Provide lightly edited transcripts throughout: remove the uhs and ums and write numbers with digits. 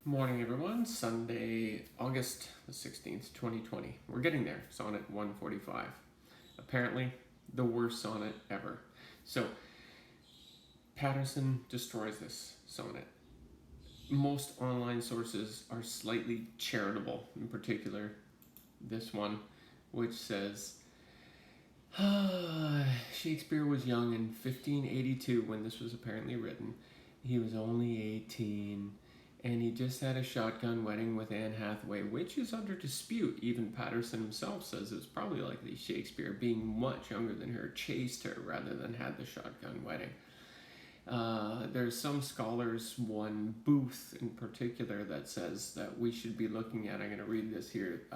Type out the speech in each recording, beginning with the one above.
Morning, everyone. Sunday, August the 16th, 2020. We're getting there. Sonnet 145. Apparently, the worst sonnet ever. So, Patterson destroys this sonnet. Most online sources are slightly charitable, in particular, this one, which says, Shakespeare was young in 1582 when this was apparently written. He was only 18. And he just had a shotgun wedding with Anne Hathaway, which is under dispute. Even Patterson himself says it's probably likely Shakespeare, being much younger than her, chased her rather than had the shotgun wedding. There's some scholars, one Booth in particular, that says that we should be looking at, I'm going to read this here,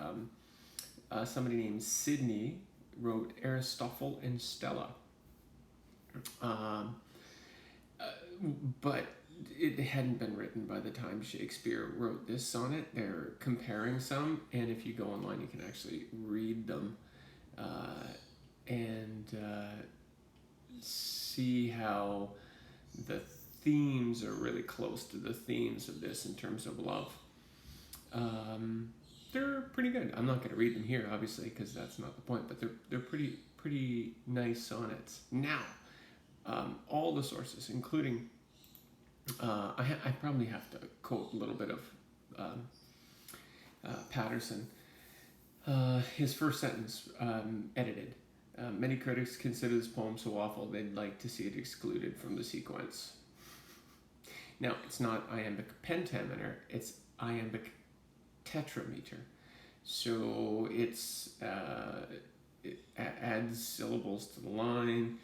somebody named Sidney wrote Aristotle and Stella. But it hadn't been written by the time Shakespeare wrote this sonnet. They're comparing some, and if you go online, you can actually read them and see how the themes are really close to the themes of this in terms of love. They're pretty good. I'm not going to read them here, obviously, because that's not the point, but they're pretty nice sonnets. Now, all the sources, including I probably have to quote a little bit of Patterson. His first sentence, edited. Many critics consider this poem so awful they'd like to see it excluded from the sequence. Now, it's not iambic pentameter, it's iambic tetrameter. So it adds syllables to the line.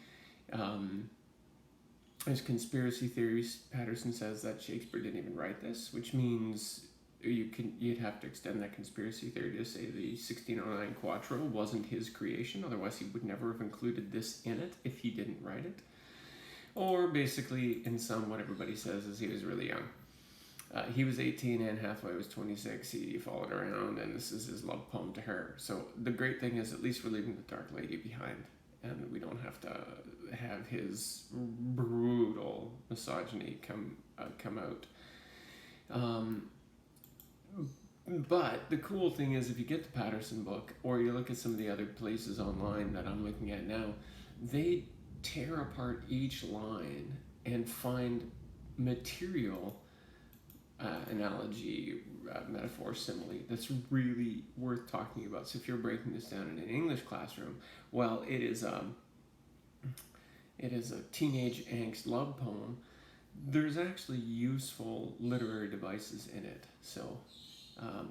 There's conspiracy theories. Patterson says that Shakespeare didn't even write this, which means you'd have to extend that conspiracy theory to say the 1609 Quattro wasn't his creation. Otherwise, he would never have included this in it if he didn't write it. Or basically, in sum, what everybody says is he was really young. He was 18, Anne Hathaway was 26. He followed her around, and this is his love poem to her. So the great thing is, at least we're leaving the Dark Lady behind, and we don't have to have his brutal misogyny come out. But the cool thing is, if you get the Patterson book, or you look at some of the other places online that I'm looking at now, they tear apart each line and find material, analogy, metaphor, simile that's really worth talking about. So if you're breaking this down in an English classroom, well, it is a teenage angst love poem. There's actually useful literary devices in it, so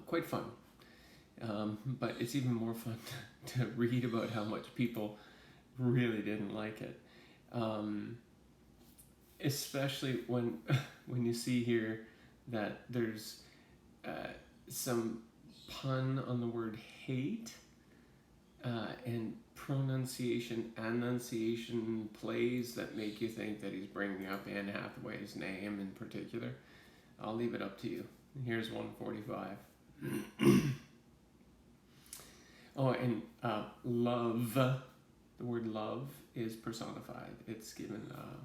quite fun. But it's even more fun to read about how much people really didn't like it, especially when you see here that there's some pun on the word hate and annunciation plays that make you think that he's bringing up Anne Hathaway's name in particular. I'll leave it up to you. Here's 145. Oh, and love, the word love is personified. It's given a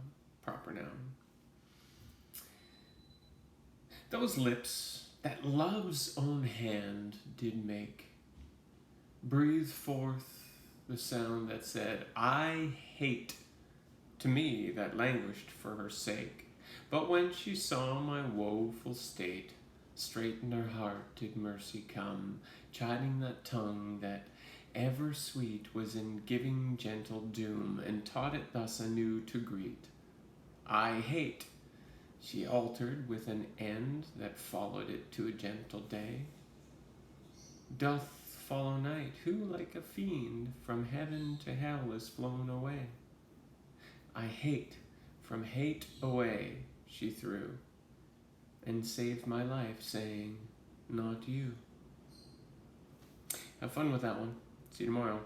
proper noun. Those lips that love's own hand did make breathe forth the sound that said, I hate, to me that languished for her sake. But when she saw my woeful state, straight in her heart did mercy come, chiding that tongue that ever sweet was in giving gentle doom, and taught it thus anew to greet. I hate, she altered with an end that followed it to a gentle day. Doth follow night, who like a fiend from heaven to hell is flown away. I hate, from hate away she threw, and saved my life, saying, not you. Have fun with that one. See you tomorrow.